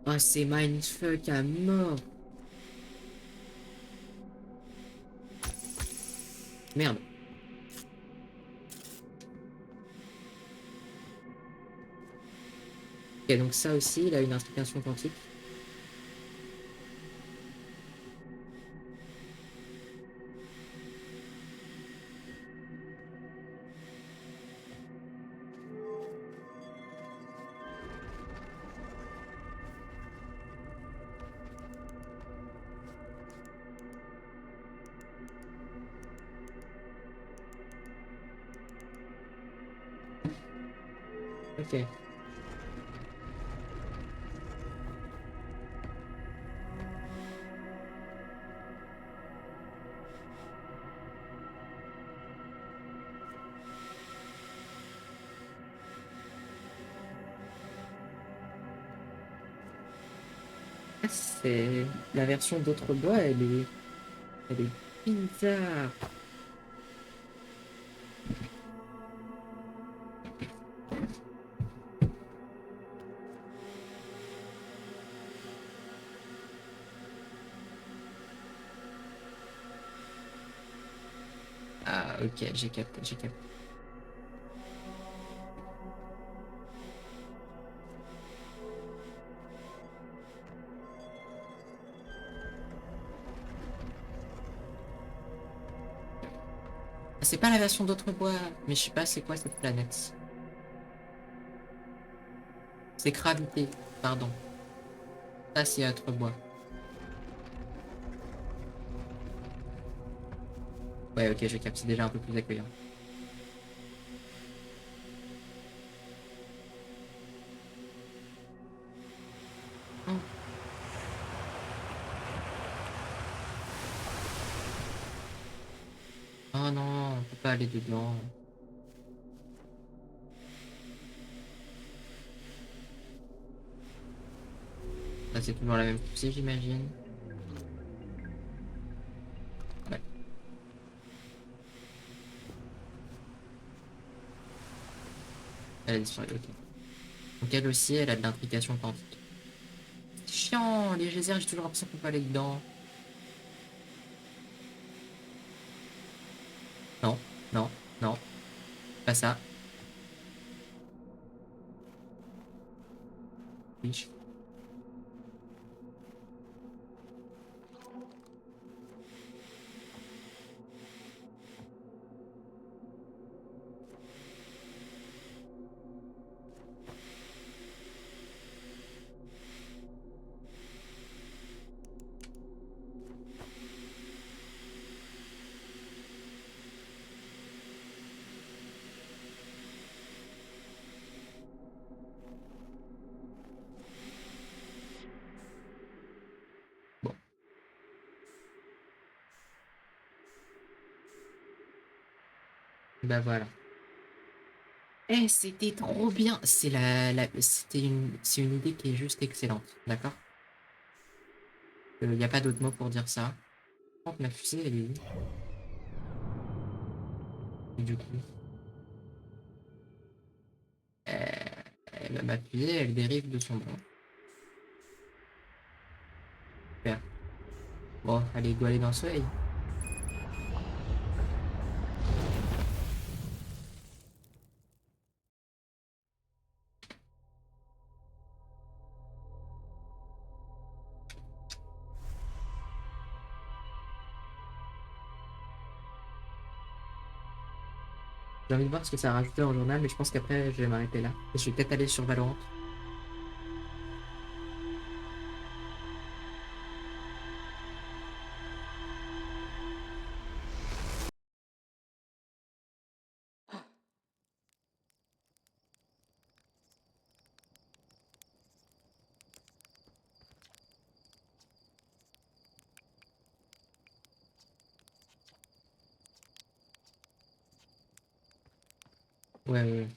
Oh, c'est mindfuck à mort. Merde. Ok, donc ça aussi, il a une inspiration quantique. Ok. Ah, c'est la version d'autre bois, elle est bizarre. Ah, ok, j'ai capté, j'ai capté. Ah, c'est pas la version d'autre bois, mais je sais pas c'est quoi cette planète. C'est gravité, pardon. Ça, c'est autre bois. Ouais, ok, j'ai capté, c'est déjà un peu plus accueillant. Oh, oh non, on peut pas aller dedans. Ça, c'est toujours la même poussée, j'imagine. Ouais, elle a disparu, ok. Donc elle aussi, elle a de l'intrication quantique. C'est chiant, les geysers, j'ai toujours l'impression qu'on peut aller dedans. Non, non, non, pas ça. Oui. Bah voilà. Eh, c'était trop bien. C'est une idée qui est juste excellente, d'accord? Il n'y a pas d'autre mot pour dire ça. Par contre, ma fusée, elle est où? Et du coup, ma fusée, elle dérive de son bras. Super. Bon, allez, go aller dans le soleil. J'ai envie de voir ce que ça a rajouté en journal, mais je pense qu'après, je vais m'arrêter là. Et je vais peut-être aller sur Valorant. Ouais, ouais, ouais.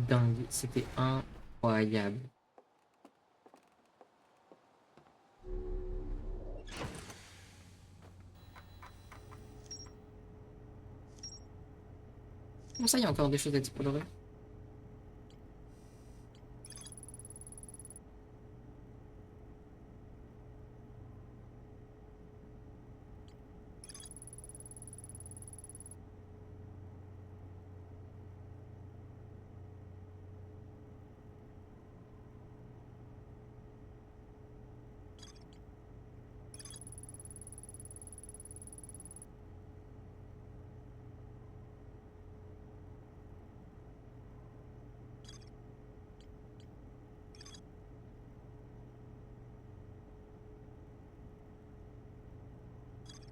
Dingue. C'était incroyable. Bon, ça, il y a encore des choses à explorer.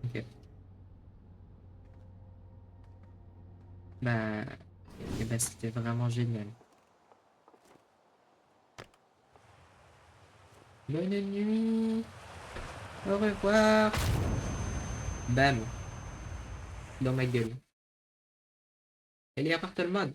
Ok. Bah, et bah, c'était vraiment génial. Bonne nuit. Au revoir. Bam. Dans ma gueule. Elle est à part le mode.